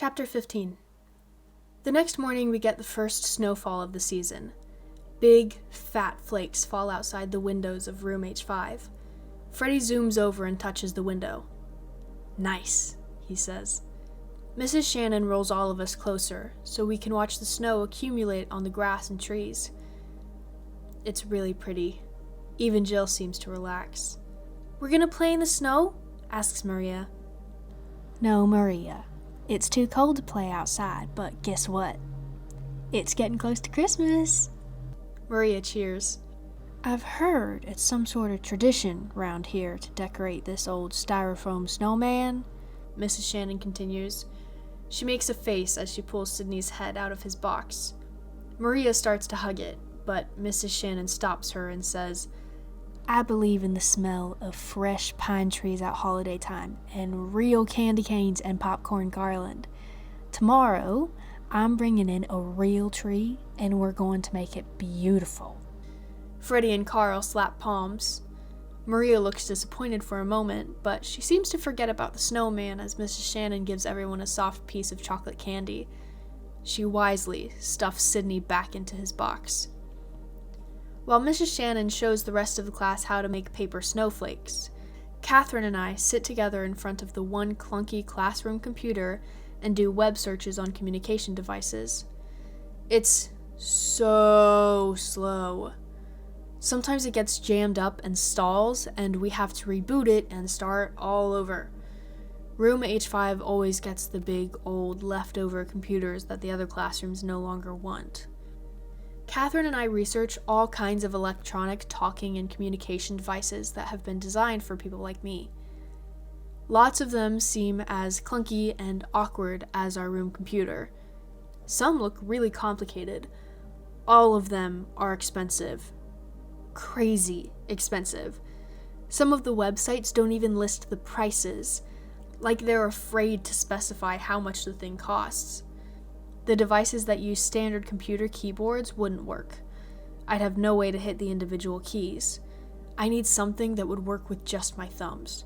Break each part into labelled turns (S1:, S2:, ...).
S1: Chapter 15. The next morning we get the first snowfall of the season. Big, fat flakes fall outside the windows of room H5. Freddy zooms over and touches the window. "Nice," he says. Mrs. Shannon rolls all of us closer so we can watch the snow accumulate on the grass and trees. It's really pretty. Even Jill seems to relax. "We're gonna play in the snow?" asks Maria.
S2: "No, Maria. It's too cold to play outside, but guess what? It's getting close to Christmas."
S1: Maria cheers.
S2: "I've heard it's some sort of tradition round here to decorate this old styrofoam snowman,"
S1: Mrs. Shannon continues. She makes a face as she pulls Sydney's head out of his box. Maria starts to hug it, but Mrs. Shannon stops her and says,
S2: "I believe in the smell of fresh pine trees at holiday time and real candy canes and popcorn garland. Tomorrow, I'm bringing in a real tree and we're going to make it beautiful."
S1: Freddie and Carl slap palms. Maria looks disappointed for a moment, but she seems to forget about the snowman as Mrs. Shannon gives everyone a soft piece of chocolate candy. She wisely stuffs Sydney back into his box. While Mrs. Shannon shows the rest of the class how to make paper snowflakes, Catherine and I sit together in front of the one clunky classroom computer and do web searches on communication devices. It's so slow. Sometimes it gets jammed up and stalls, and we have to reboot it and start all over. Room H5 always gets the big, old, leftover computers that the other classrooms no longer want. Catherine and I research all kinds of electronic talking and communication devices that have been designed for people like me. Lots of them seem as clunky and awkward as our room computer. Some look really complicated. All of them are expensive. Crazy expensive. Some of the websites don't even list the prices, like they're afraid to specify how much the thing costs. The devices that use standard computer keyboards wouldn't work. I'd have no way to hit the individual keys. I need something that would work with just my thumbs.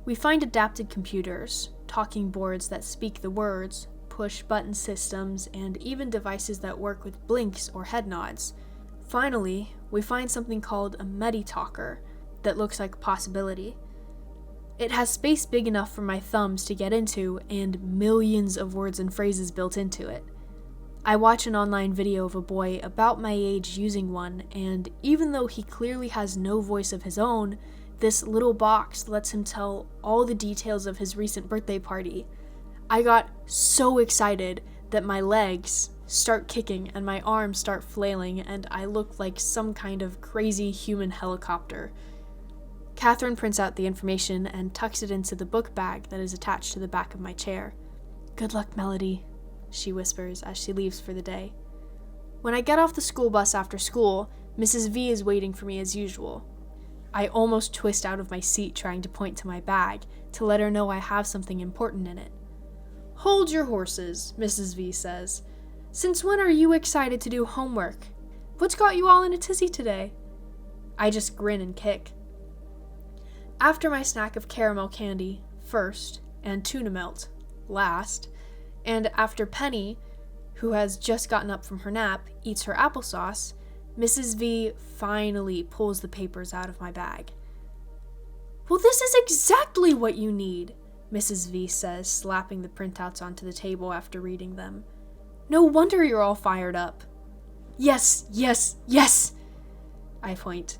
S1: We find adapted computers, talking boards that speak the words, push button systems, and even devices that work with blinks or head nods. Finally, we find something called a MediTalker that looks like a possibility. It has space big enough for my thumbs to get into and millions of words and phrases built into it. I watch an online video of a boy about my age using one, and even though he clearly has no voice of his own, this little box lets him tell all the details of his recent birthday party. I got so excited that my legs start kicking and my arms start flailing, and I look like some kind of crazy human helicopter. Catherine prints out the information and tucks it into the book bag that is attached to the back of my chair. "Good luck, Melody," she whispers as she leaves for the day. When I get off the school bus after school, Mrs. V is waiting for me as usual. I almost twist out of my seat trying to point to my bag to let her know I have something important in it. "Hold your horses," Mrs. V says. "Since when are you excited to do homework? What's got you all in a tizzy today?" I just grin and kick. After my snack of caramel candy, first, and tuna melt, last, and after Penny, who has just gotten up from her nap, eats her applesauce, Mrs. V finally pulls the papers out of my bag. "Well, this is exactly what you need," Mrs. V says, slapping the printouts onto the table after reading them. "No wonder you're all fired up." "Yes, yes, yes!" I point.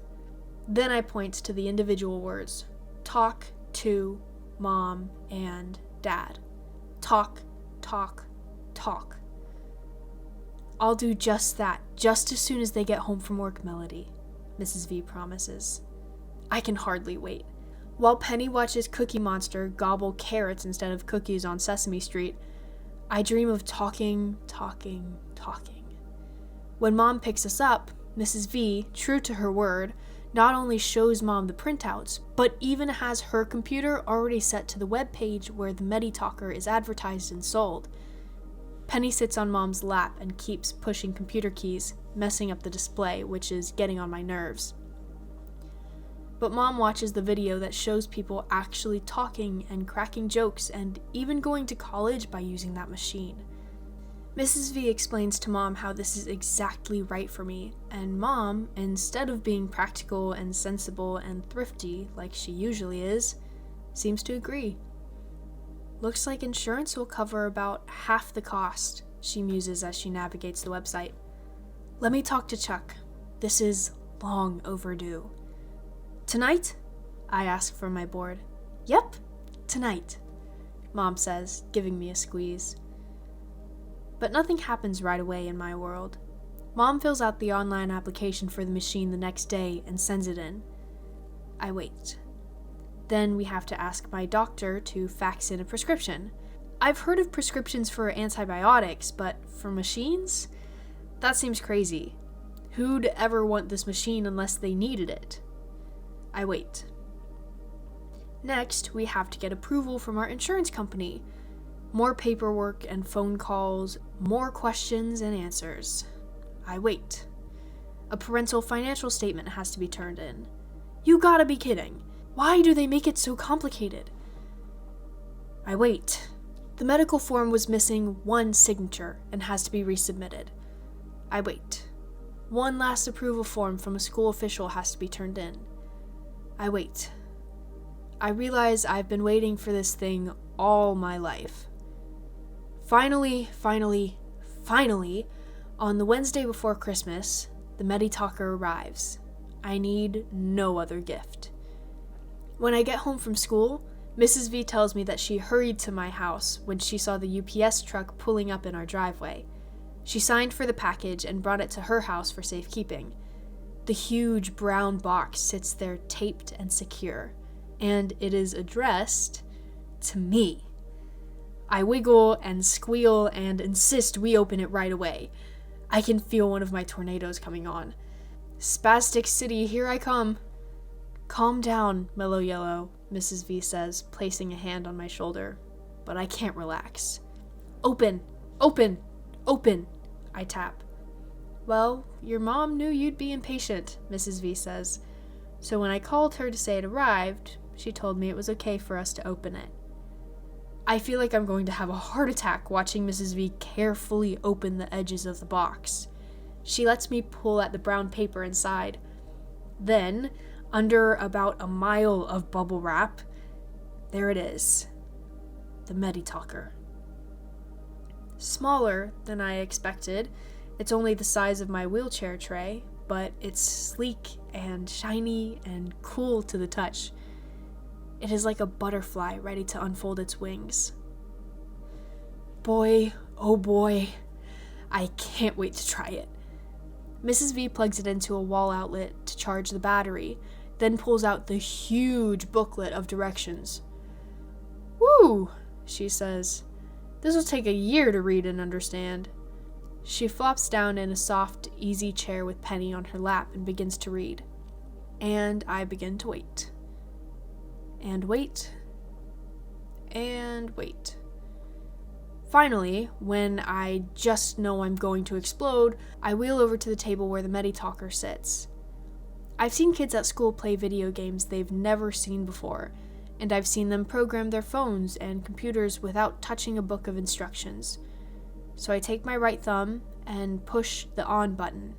S1: Then I point to the individual words. Talk to Mom and Dad. Talk, talk, talk. "I'll do just that, just as soon as they get home from work, Melody," Mrs. V promises. I can hardly wait. While Penny watches Cookie Monster gobble carrots instead of cookies on Sesame Street, I dream of talking, talking, talking. When Mom picks us up, Mrs. V, true to her word, not only shows Mom the printouts, but even has her computer already set to the web page where the MediTalker is advertised and sold. Penny sits on Mom's lap and keeps pushing computer keys, messing up the display, which is getting on my nerves. But Mom watches the video that shows people actually talking and cracking jokes and even going to college by using that machine. Mrs. V explains to Mom how this is exactly right for me, and Mom, instead of being practical and sensible and thrifty like she usually is, seems to agree. Looks like insurance will cover about half the cost, she muses as she navigates the website. Let me talk to Chuck. This is long overdue. Tonight? I ask from my board. Yep, tonight, Mom says, giving me a squeeze. But nothing happens right away in my world. Mom fills out the online application for the machine the next day and sends it in. I wait. Then we have to ask my doctor to fax in a prescription. I've heard of prescriptions for antibiotics, but for machines? That seems crazy. Who'd ever want this machine unless they needed it? I wait. Next, we have to get approval from our insurance company. More paperwork and phone calls, more questions and answers. I wait. A parental financial statement has to be turned in. You gotta be kidding. Why do they make it so complicated? I wait. The medical form was missing one signature and has to be resubmitted. I wait. One last approval form from a school official has to be turned in. I wait. I realize I've been waiting for this thing all my life. Finally, on the Wednesday before Christmas, the Meditalker arrives. I need no other gift. When I get home from school, Mrs. V tells me that she hurried to my house when she saw the UPS truck pulling up in our driveway. She signed for the package and brought it to her house for safekeeping. The huge brown box sits there taped and secure, and it is addressed to me. I wiggle and squeal and insist we open it right away. I can feel one of my tornadoes coming on. Spastic City, here I come. Calm down, Mellow Yellow, Mrs. V says, placing a hand on my shoulder, but I can't relax. Open, open, open, I tap. Well, your mom knew you'd be impatient, Mrs. V says, so when I called her to say it arrived, she told me it was okay for us to open it. I feel like I'm going to have a heart attack watching Mrs. V carefully open the edges of the box. She lets me pull at the brown paper inside. Then, under about a mile of bubble wrap, there it is. The Meditalker. Smaller than I expected. It's only the size of my wheelchair tray, but it's sleek and shiny and cool to the touch. It is like a butterfly ready to unfold its wings. Boy, oh boy, I can't wait to try it. Mrs. V plugs it into a wall outlet to charge the battery, then pulls out the huge booklet of directions. Woo, she says. This will take a year to read and understand. She flops down in a soft, easy chair with Penny on her lap and begins to read. And I begin to wait. And wait. And wait. Finally, when I just know I'm going to explode, I wheel over to the table where the Meditalker sits. I've seen kids at school play video games they've never seen before, and I've seen them program their phones and computers without touching a book of instructions. So I take my right thumb and push the on button.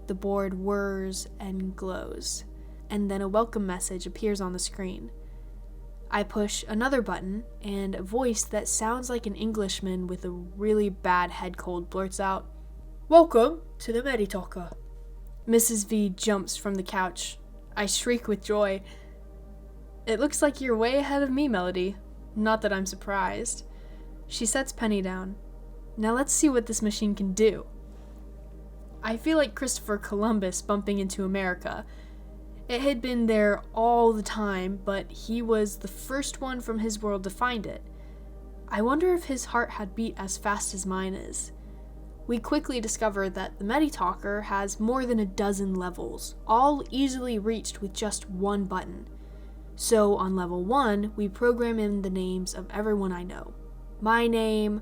S1: The board whirs and glows, and then a welcome message appears on the screen. I push another button, and a voice that sounds like an Englishman with a really bad head cold blurts out, "Welcome to the Meditalker." Mrs. V jumps from the couch. I shriek with joy. It looks like you're way ahead of me, Melody. Not that I'm surprised. She sets Penny down. Now let's see what this machine can do. I feel like Christopher Columbus bumping into America. It had been there all the time, but he was the first one from his world to find it. I wonder if his heart had beat as fast as mine is. We quickly discover that the Meditalker has more than a dozen levels, all easily reached with just one button. So on level 1, we program in the names of everyone I know. My name,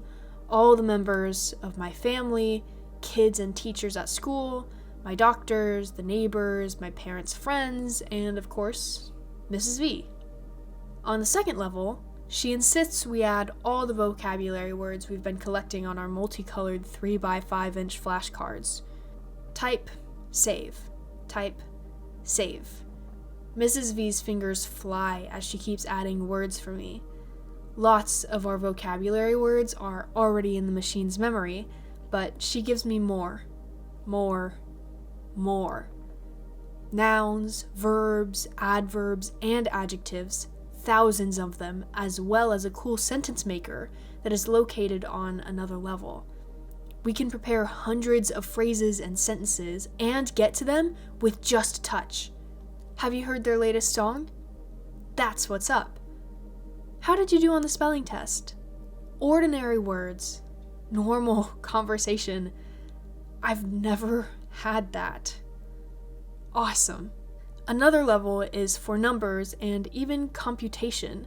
S1: all the members of my family, kids and teachers at school, My doctors, the neighbors, my parents' friends, and of course, Mrs. V. On the second level, she insists we add all the vocabulary words we've been collecting on our multicolored 3x5-inch flashcards. Type, save. Type, save. Mrs. V's fingers fly as she keeps adding words for me. Lots of our vocabulary words are already in the machine's memory, but she gives me more. Nouns, verbs, adverbs, and adjectives, thousands of them, as well as a cool sentence maker that is located on another level. We can prepare hundreds of phrases and sentences and get to them with just a touch. Have you heard their latest song? That's what's up. How did you do on the spelling test? Ordinary words, normal conversation. I've never had that. Awesome. Another level is for numbers and even computation.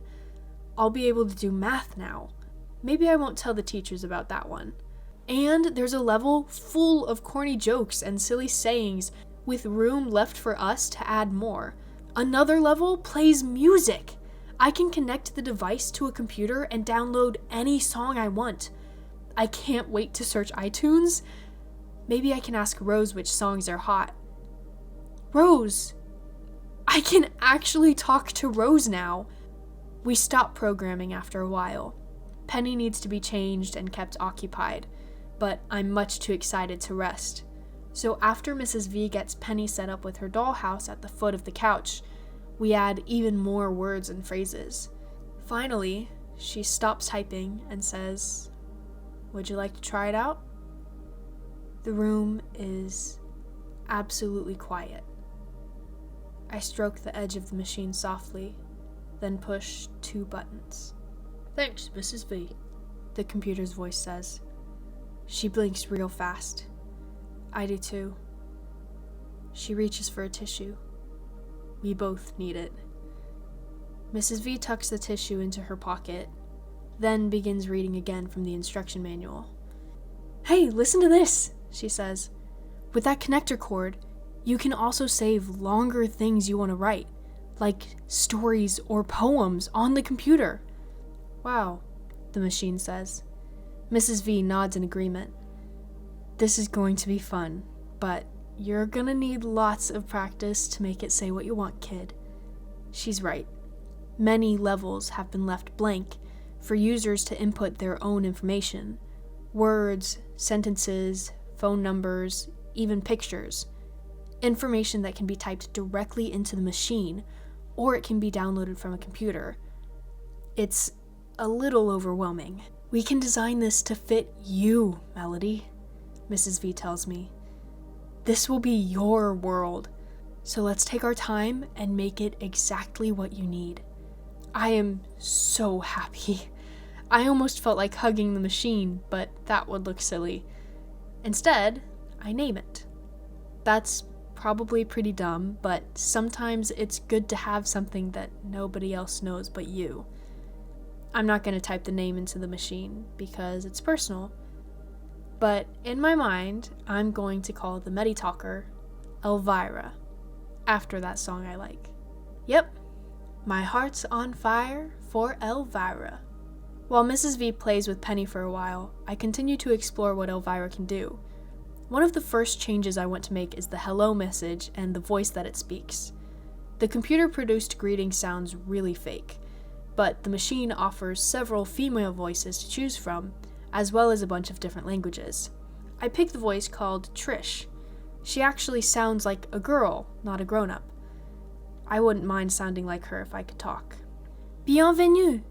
S1: I'll be able to do math now. Maybe I won't tell the teachers about that one. And there's a level full of corny jokes and silly sayings with room left for us to add more. Another level plays music. I can connect the device to a computer and download any song I want. I can't wait to search iTunes. Maybe I can ask Rose which songs are hot. Rose! I can actually talk to Rose now. We stop programming after a while. Penny needs to be changed and kept occupied, but I'm much too excited to rest. So after Mrs. V gets Penny set up with her dollhouse at the foot of the couch, we add even more words and phrases. Finally, she stops typing and says, "Would you like to try it out?" The room is absolutely quiet. I stroke the edge of the machine softly, then push 2 buttons. "Thanks, Mrs. V," the computer's voice says. She blinks real fast. I do too. She reaches for a tissue. We both need it. Mrs. V tucks the tissue into her pocket, then begins reading again from the instruction manual. "Hey, listen to this," she says. "With that connector cord, you can also save longer things you want to write, like stories or poems on the computer." "Wow," the machine says. Mrs. V nods in agreement. "This is going to be fun, but you're gonna need lots of practice to make it say what you want, kid." She's right. Many levels have been left blank for users to input their own information. Words, sentences, phone numbers, even pictures. Information that can be typed directly into the machine, or it can be downloaded from a computer. It's a little overwhelming. "We can design this to fit you, Melody," Mrs. V tells me. "This will be your world, so let's take our time and make it exactly what you need." I am so happy. I almost felt like hugging the machine, but that would look silly. Instead, I name it. That's probably pretty dumb, but sometimes it's good to have something that nobody else knows but you. I'm not going to type the name into the machine because it's personal, but in my mind, I'm going to call the Meditalker Elvira, after that song I like. Yep, my heart's on fire for Elvira. While Mrs. V plays with Penny for a while, I continue to explore what Elvira can do. One of the first changes I want to make is the hello message and the voice that it speaks. The computer-produced greeting sounds really fake, but the machine offers several female voices to choose from, as well as a bunch of different languages. I picked the voice called Trish. She actually sounds like a girl, not a grown-up. I wouldn't mind sounding like her if I could talk. "Bienvenue,"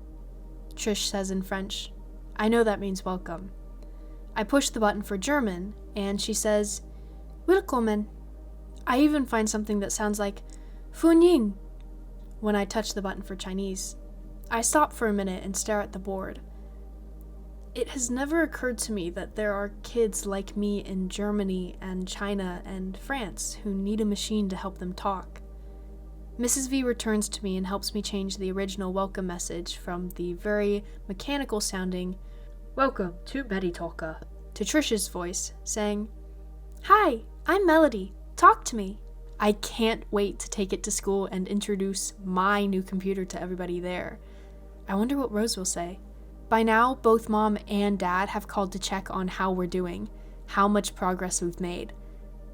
S1: Trish says in French. I know that means welcome. I push the button for German, and she says, "Willkommen." I even find something that sounds like "Funying" when I touch the button for Chinese. I stop for a minute and stare at the board. It has never occurred to me that there are kids like me in Germany and China and France who need a machine to help them talk. Mrs. V returns to me and helps me change the original welcome message from the very mechanical sounding "Welcome to Meditalker" to Trish's voice, saying, "Hi, I'm Melody. Talk to me. I can't wait to take it to school and introduce my new computer to everybody there. I wonder what Rose will say. By now, both Mom and Dad have called to check on how we're doing, how much progress we've made.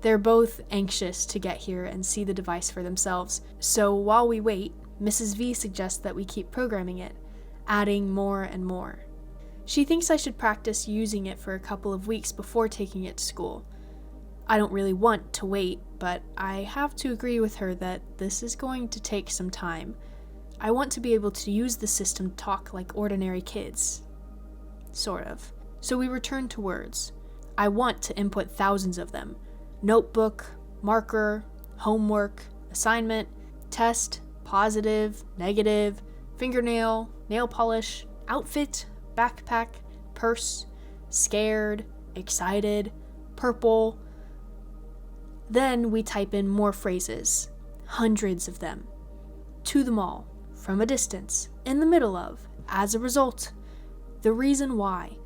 S1: They're both anxious to get here and see the device for themselves, so while we wait, Mrs. V suggests that we keep programming it, adding more and more. She thinks I should practice using it for a couple of weeks before taking it to school. I don't really want to wait, but I have to agree with her that this is going to take some time. I want to be able to use the system to talk like ordinary kids. Sort of. So we return to words. I want to input thousands of them. Notebook, marker, homework, assignment, test, positive, negative, fingernail, nail polish, outfit, backpack, purse, scared, excited, purple. Then we type in more phrases, hundreds of them. To them all, from a distance, in the middle of, as a result, the reason why.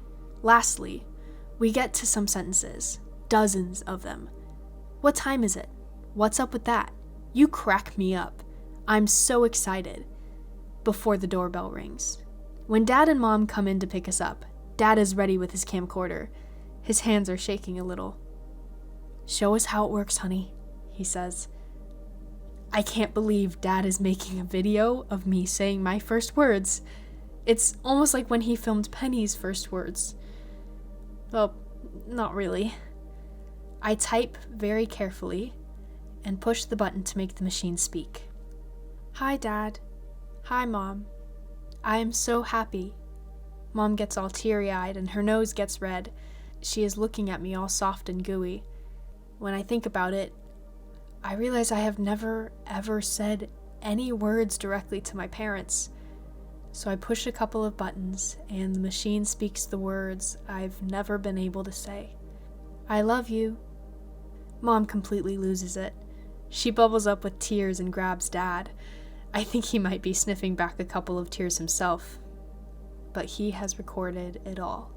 S1: Lastly, we get to some sentences, dozens of them. What time is it? What's up with that? You crack me up. I'm so excited. Before the doorbell rings. When Dad and Mom come in to pick us up, Dad is ready with his camcorder. His hands are shaking a little. Show us how it works, honey, he says. I can't believe Dad is making a video of me saying my first words. It's almost like when he filmed Penny's first words. Well, not really. I type very carefully and push the button to make the machine speak. Hi, Dad. Hi, Mom. I am so happy. Mom gets all teary-eyed and her nose gets red. She is looking at me all soft and gooey. When I think about it, I realize I have never, ever said any words directly to my parents. So I push a couple of buttons and the machine speaks the words I've never been able to say. I love you. Mom completely loses it. She bubbles up with tears and grabs Dad. I think he might be sniffing back a couple of tears himself. But he has recorded it all.